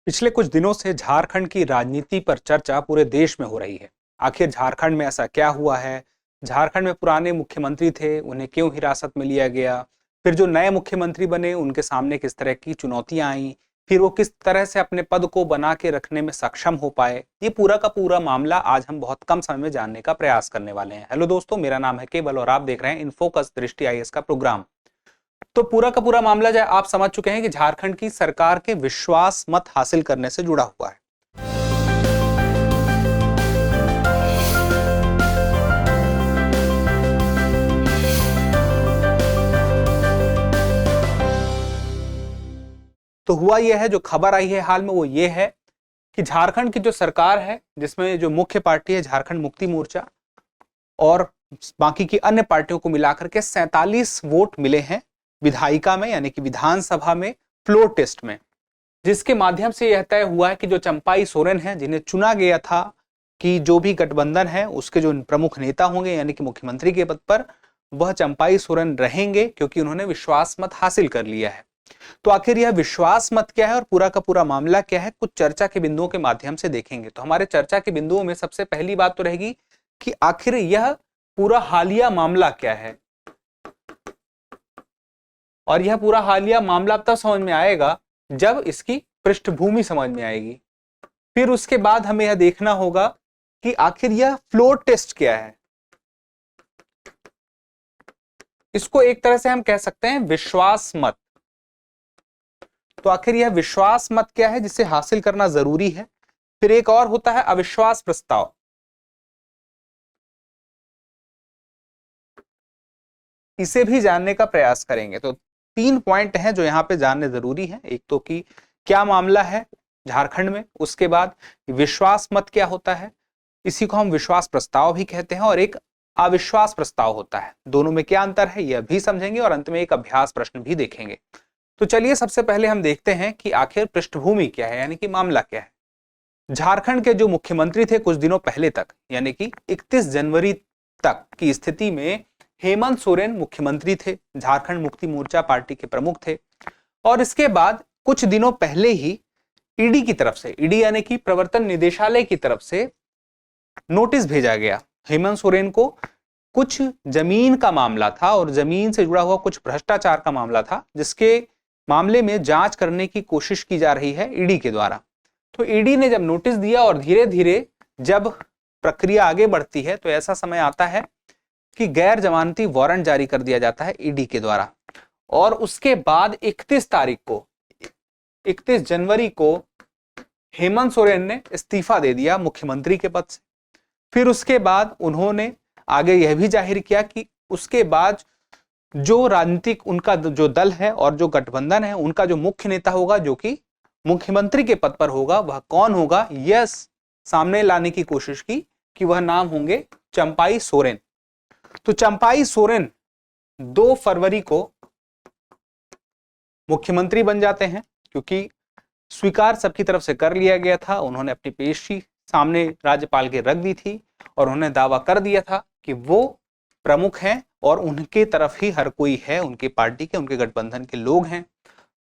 पिछले कुछ दिनों से झारखंड की राजनीति पर चर्चा पूरे देश में हो रही है। आखिर झारखंड में ऐसा क्या हुआ है? झारखंड में पुराने मुख्यमंत्री थे, उन्हें क्यों हिरासत में लिया गया? फिर जो नए मुख्यमंत्री बने, उनके सामने किस तरह की चुनौतियां आई? फिर वो किस तरह से अपने पद को बना के रखने में सक्षम हो पाए? ये पूरा का पूरा मामला आज हम बहुत कम समय में जानने का प्रयास करने वाले हैं। हेलो दोस्तों, मेरा नाम है केवल और आप देख रहे हैं इनफोकस दृष्टि आईएएस का प्रोग्राम। तो पूरा का पूरा मामला जो आप समझ चुके हैं कि झारखंड की सरकार के विश्वास मत हासिल करने से जुड़ा हुआ है। तो हुआ यह है, जो खबर आई है हाल में वो ये है कि झारखंड की जो सरकार है, जिसमें जो मुख्य पार्टी है झारखंड मुक्ति मोर्चा और बाकी की अन्य पार्टियों को मिलाकर के 47 वोट मिले हैं विधायिका में, यानी कि विधानसभा में फ्लोर टेस्ट में, जिसके माध्यम से यह तय हुआ है कि जो चंपाई सोरेन है, जिन्हें चुना गया था कि जो भी गठबंधन है उसके जो प्रमुख नेता होंगे यानी कि मुख्यमंत्री के पद पर, वह चंपाई सोरेन रहेंगे क्योंकि उन्होंने विश्वास मत हासिल कर लिया है। तो आखिर यह विश्वास मत क्या है और पूरा का पूरा मामला क्या है, कुछ चर्चा के बिंदुओं के माध्यम से देखेंगे। तो हमारे चर्चा के बिंदुओं में सबसे पहली बात तो रहेगी कि आखिर यह पूरा हालिया मामला क्या है, और यह पूरा हालिया मामला तब समझ में आएगा जब इसकी पृष्ठभूमि समझ में आएगी। फिर उसके बाद हमें यह देखना होगा कि आखिर यह फ्लोर टेस्ट क्या है। इसको एक तरह से हम कह सकते हैं विश्वास मत। तो आखिर यह विश्वास मत क्या है जिसे हासिल करना जरूरी है। फिर एक और होता है अविश्वास प्रस्ताव। इसे भी जानने का प्रयास करेंगे। तो 3 पॉइंट हैं जो यहाँ पे जानने जरूरी हैं। एक तो कि क्या मामला है झारखंड में, उसके बाद विश्वास मत क्या होता है, इसी को हम विश्वास प्रस्ताव भी कहते हैं, और एक अविश्वास प्रस्ताव होता है। दोनों में क्या अंतर है यह भी समझेंगे और अंत में एक अभ्यास प्रश्न भी देखेंगे। तो चलिए सबसे पहले हम देखते हैं कि आखिर पृष्ठभूमि क्या है, यानी कि मामला क्या है। झारखंड के जो मुख्यमंत्री थे कुछ दिनों पहले तक, यानी कि 31 जनवरी तक की स्थिति में हेमंत सोरेन मुख्यमंत्री थे, झारखंड मुक्ति मोर्चा पार्टी के प्रमुख थे। और इसके बाद कुछ दिनों पहले ही ईडी की तरफ से, ईडी यानी कि प्रवर्तन निदेशालय की तरफ से नोटिस भेजा गया हेमंत सोरेन को। कुछ जमीन का मामला था और जमीन से जुड़ा हुआ कुछ भ्रष्टाचार का मामला था, जिसके मामले में जांच करने की कोशिश की जा रही है ईडी के द्वारा। तो ईडी ने जब नोटिस दिया और धीरे धीरे जब प्रक्रिया आगे बढ़ती है तो ऐसा समय आता है कि गैर जमानती वारंट जारी कर दिया जाता है ईडी के द्वारा। और उसके बाद 31 जनवरी को हेमंत सोरेन ने इस्तीफा दे दिया मुख्यमंत्री के पद से। फिर उसके बाद उन्होंने आगे यह भी जाहिर किया कि उसके बाद जो राजनीतिक उनका जो दल है और जो गठबंधन है, उनका जो मुख्य नेता होगा जो कि मुख्यमंत्री के पद पर होगा, वह कौन होगा, यह सामने लाने की कोशिश की कि वह नाम होंगे चंपाई सोरेन। तो चंपाई सोरेन 2 फरवरी को मुख्यमंत्री बन जाते हैं, क्योंकि स्वीकार सबकी तरफ से कर लिया गया था। उन्होंने अपनी पेशी सामने राज्यपाल के रख दी थी और उन्होंने दावा कर दिया था कि वो प्रमुख हैं और उनके तरफ ही हर कोई है, उनके पार्टी के, उनके गठबंधन के लोग हैं।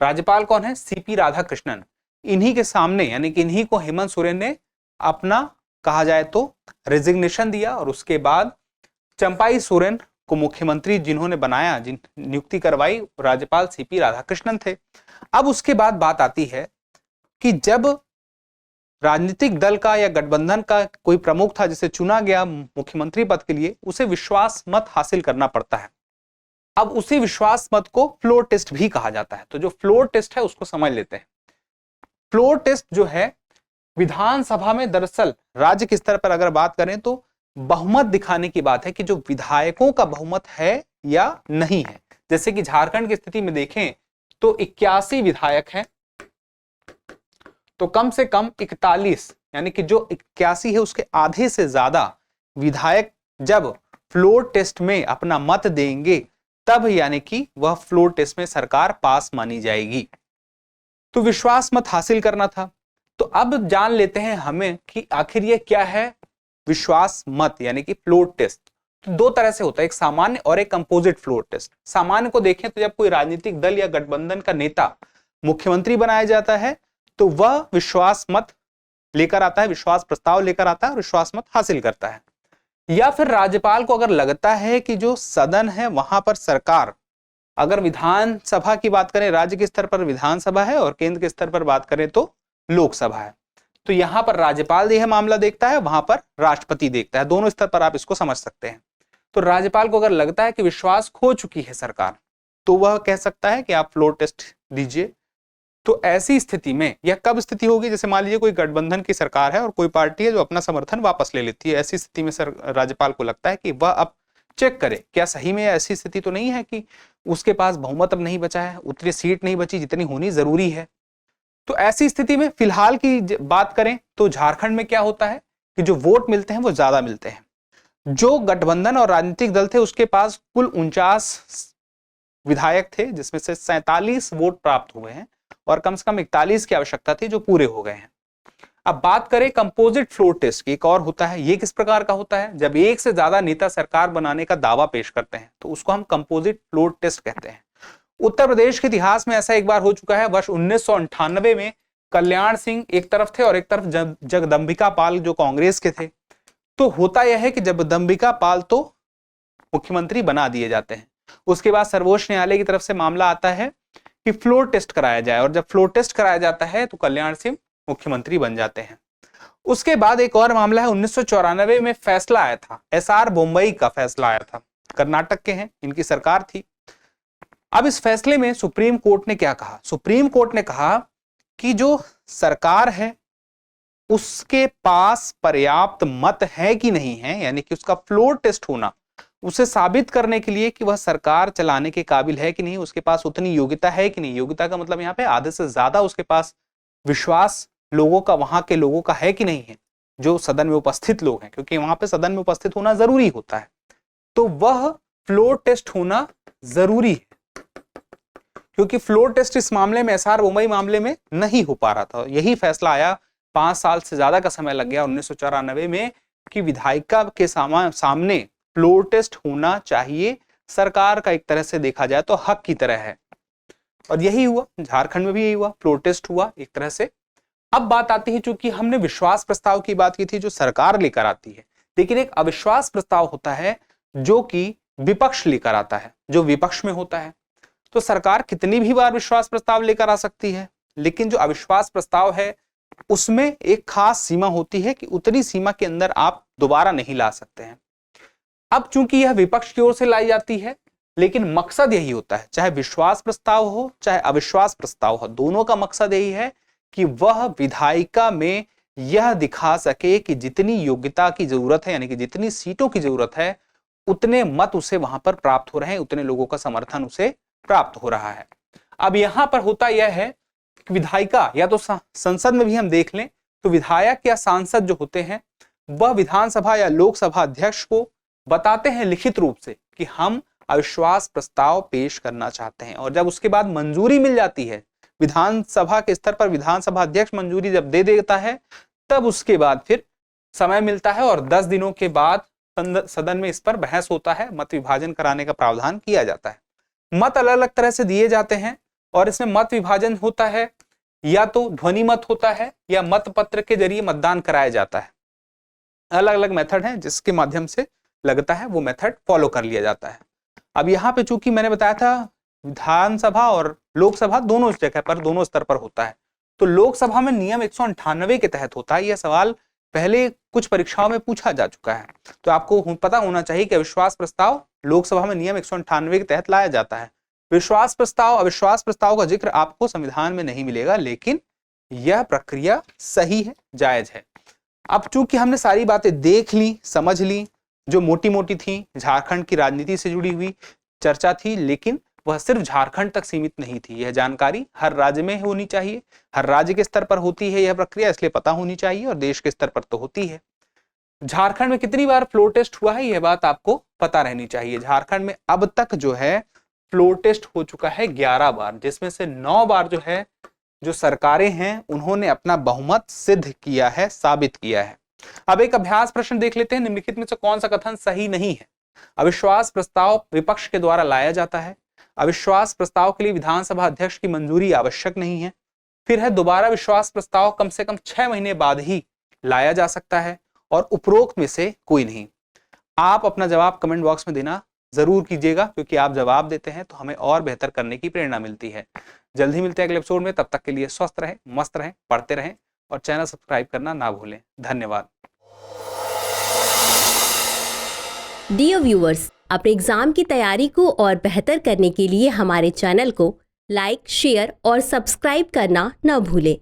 राज्यपाल कौन है? सीपी राधाकृष्णन। इन्हीं के सामने, यानी कि इन्हीं को हेमंत सोरेन ने अपना, कहा जाए तो, रेजिग्नेशन दिया। और उसके बाद चंपाई सोरेन को मुख्यमंत्री जिन्होंने बनाया, जिन नियुक्ति करवाई, राज्यपाल सीपी राधाकृष्णन थे। अब उसके बाद बात आती है कि जब राजनीतिक दल का या गठबंधन का कोई प्रमुख था जिसे चुना गया मुख्यमंत्री पद के लिए, उसे विश्वास मत हासिल करना पड़ता है। अब उसी विश्वास मत को फ्लोर टेस्ट भी कहा जाता है। तो जो फ्लोर टेस्ट है उसको समझ लेते हैं। फ्लोर टेस्ट जो है विधानसभा में, दरअसल राज्य के स्तर पर अगर बात करें तो बहुमत दिखाने की बात है कि जो विधायकों का बहुमत है या नहीं है। जैसे कि झारखंड की स्थिति में देखें तो 81 विधायक हैं, तो कम से कम 41, यानी कि जो 81 है उसके आधे से ज्यादा विधायक जब फ्लोर टेस्ट में अपना मत देंगे, तब यानी कि वह फ्लोर टेस्ट में सरकार पास मानी जाएगी। तो विश्वास मत हासिल करना था। तो अब जान लेते हैं हमें कि आखिर ये क्या है विश्वास मत, यानी कि फ्लोर टेस्ट। तो 2 तरह से होता है, एक सामान्य और एक कंपोजिट फ्लोर टेस्ट। सामान्य को देखें तो जब कोई राजनीतिक दल या गठबंधन का नेता मुख्यमंत्री बनाया जाता है तो वह विश्वास मत लेकर आता है, विश्वास प्रस्ताव लेकर आता है और विश्वास मत हासिल करता है। या फिर राज्यपाल को अगर लगता है कि जो सदन है वहां पर सरकार, अगर विधानसभा की बात करें राज्य के स्तर पर विधानसभा है और केंद्र के स्तर पर बात करें तो लोकसभा है, तो यहां पर राज्यपाल यह मामला देखता है, वहां पर राष्ट्रपति देखता है। दोनों स्तर पर आप इसको समझ सकते हैं। तो राज्यपाल को अगर लगता है कि विश्वास खो चुकी है सरकार, तो वह कह सकता है कि आप फ्लोर टेस्ट दीजिए। तो ऐसी स्थिति में यह कब स्थिति होगी, जैसे मान लीजिए कोई गठबंधन की सरकार है और कोई पार्टी है जो अपना समर्थन वापस ले लेती है। ऐसी स्थिति में राज्यपाल को लगता है कि वह अब चेक करे क्या सही में ऐसी स्थिति तो नहीं है कि उसके पास बहुमत अब नहीं बचा है, उतनी सीट नहीं बची जितनी होनी जरूरी है। तो ऐसी स्थिति में फिलहाल की बात करें तो झारखंड में क्या होता है कि जो वोट मिलते हैं वो ज्यादा मिलते हैं। जो गठबंधन और राजनीतिक दल थे उसके पास कुल 49 विधायक थे, जिसमें से 47 वोट प्राप्त हुए हैं और कम से कम 41 की आवश्यकता थी जो पूरे हो गए हैं। अब बात करें कंपोजिट फ्लोर टेस्ट की, एक और होता है। ये किस प्रकार का होता है, जब एक से ज्यादा नेता सरकार बनाने का दावा पेश करते हैं तो उसको हम कंपोजिट फ्लोर टेस्ट कहते हैं। उत्तर प्रदेश के इतिहास में ऐसा एक बार हो चुका है। वर्ष 1998 में कल्याण सिंह एक तरफ थे और एक तरफ जगदंबिका पाल जो कांग्रेस के थे। तो होता यह है कि जगदंबिका पाल तो मुख्यमंत्री बना दिए जाते हैं, उसके बाद सर्वोच्च न्यायालय की तरफ से मामला आता है कि फ्लोर टेस्ट कराया जाए, और जब फ्लोर टेस्ट कराया जाता है तो कल्याण सिंह मुख्यमंत्री बन जाते हैं। उसके बाद एक और मामला है, 1994 में फैसला आया था, SR बोम्बई का फैसला आया था, कर्नाटक के हैं, इनकी सरकार थी। अब इस फैसले में सुप्रीम कोर्ट ने क्या कहा, सुप्रीम कोर्ट ने कहा कि जो सरकार है उसके पास पर्याप्त मत है कि नहीं है, यानी कि उसका फ्लोर टेस्ट होना, उसे साबित करने के लिए कि वह सरकार चलाने के काबिल है कि नहीं, उसके पास उतनी योग्यता है कि नहीं। योग्यता का मतलब यहाँ पे आधे से ज्यादा उसके पास विश्वास लोगों का, वहां के लोगों का है कि नहीं है, जो सदन में उपस्थित लोग हैं, क्योंकि वहां पे सदन में उपस्थित होना जरूरी होता है। तो वह फ्लोर टेस्ट होना जरूरी है, क्योंकि फ्लोर टेस्ट इस मामले में, SR बोम्बई मामले में नहीं हो पा रहा था। यही फैसला आया, 5 साल से ज्यादा का समय लग गया 1994 में, कि विधायिका के सामने फ्लोर टेस्ट होना चाहिए, सरकार का एक तरह से देखा जाए तो हक की तरह है। और यही हुआ, झारखंड में भी यही हुआ, फ्लोर टेस्ट हुआ एक तरह से। अब बात आती है, चूंकि हमने विश्वास प्रस्ताव की बात की थी जो सरकार लेकर आती है, लेकिन एक अविश्वास प्रस्ताव होता है जो कि विपक्ष लेकर आता है, जो विपक्ष में होता है। तो सरकार कितनी भी बार विश्वास प्रस्ताव लेकर आ सकती है, लेकिन जो अविश्वास प्रस्ताव है उसमें एक खास सीमा होती है कि उतनी सीमा के अंदर आप दोबारा नहीं ला सकते हैं। अब चूंकि यह विपक्ष की ओर से लाई जाती है, लेकिन मकसद यही होता है, चाहे विश्वास प्रस्ताव हो चाहे अविश्वास प्रस्ताव हो, दोनों का मकसद यही है कि वह विधायिका में यह दिखा सके कि जितनी योग्यता की जरूरत है, यानी कि जितनी सीटों की जरूरत है, उतने मत उसे वहां पर प्राप्त हो रहे हैं, उतने लोगों का समर्थन उसे प्राप्त हो रहा है। अब यहां पर होता यह है कि विधायिका, या तो संसद में भी हम देख लें तो विधायक या सांसद जो होते हैं वह विधानसभा या लोकसभा अध्यक्ष को बताते हैं लिखित रूप से कि हम अविश्वास प्रस्ताव पेश करना चाहते हैं, और जब उसके बाद मंजूरी मिल जाती है विधानसभा के स्तर पर, विधानसभा अध्यक्ष मंजूरी जब दे देता है, तब उसके बाद फिर समय मिलता है और 10 दिनों के बाद सदन में इस पर बहस होता है, मत विभाजन कराने का प्रावधान किया जाता है। मत अलग अलग तरह से दिए जाते हैं और इसमें मत विभाजन होता है, या तो ध्वनि मत होता है या मत पत्र के जरिए मतदान कराया जाता है। अलग अलग मेथड हैं जिसके माध्यम से लगता है वो मेथड फॉलो कर लिया जाता है। अब यहाँ पे चूंकि मैंने बताया था विधानसभा और लोकसभा दोनों जगह पर, दोनों स्तर पर होता है, तो लोकसभा में नियम 198 के तहत होता है। यह सवाल पहले कुछ परीक्षाओं में पूछा जा चुका है, तो आपको पता होना चाहिए कि अविश्वास प्रस्ताव लोकसभा में नियम 198 के तहत लाया जाता है। विश्वास प्रस्ताव, अविश्वास प्रस्ताव का जिक्र आपको संविधान में नहीं मिलेगा, लेकिन यह प्रक्रिया सही है, जायज है। अब चूंकि हमने सारी बातें देख ली, समझ ली, जो मोटी मोटी थी, झारखंड की राजनीति से जुड़ी हुई चर्चा थी, लेकिन वह सिर्फ झारखंड तक सीमित नहीं थी। यह जानकारी हर राज्य में होनी चाहिए, हर राज्य के स्तर पर होती है यह प्रक्रिया, इसलिए पता होनी चाहिए, और देश के स्तर पर तो होती है। झारखंड में कितनी बार फ्लोर टेस्ट हुआ है यह बात आपको पता रहनी चाहिए। झारखंड में अब तक जो है फ्लोर टेस्ट हो चुका है 11 बार, जिसमें से 9 बार जो है जो सरकारें हैं उन्होंने अपना बहुमत सिद्ध किया है, साबित किया है। अब एक अभ्यास प्रश्न देख लेते हैं, निम्नलिखित में से कौन सा कथन सही नहीं है। अविश्वास प्रस्ताव विपक्ष के द्वारा लाया जाता है, अविश्वास प्रस्ताव के लिए विधानसभा अध्यक्ष की मंजूरी आवश्यक नहीं है, फिर है दोबारा विश्वास प्रस्ताव कम से कम 6 महीने बाद ही लाया जा सकता है और उपरोक्त में से कोई नहीं। आप अपना जवाब कमेंट बॉक्स में देना जरूर कीजिएगा, क्योंकि आप जवाब देते हैं तो हमें और बेहतर करने की प्रेरणा मिलती है। जल्द ही मिलते हैं अगले एपिसोड में, तब तक के लिए स्वस्थ रहें, मस्त रहें, पढ़ते रहें और चैनल सब्सक्राइब करना ना भूलें। धन्यवाद। डियर व्यूअर्स, अपने एग्जाम की तैयारी को और बेहतर करने के लिए हमारे चैनल को लाइक, शेयर और सब्सक्राइब करना न भूलें।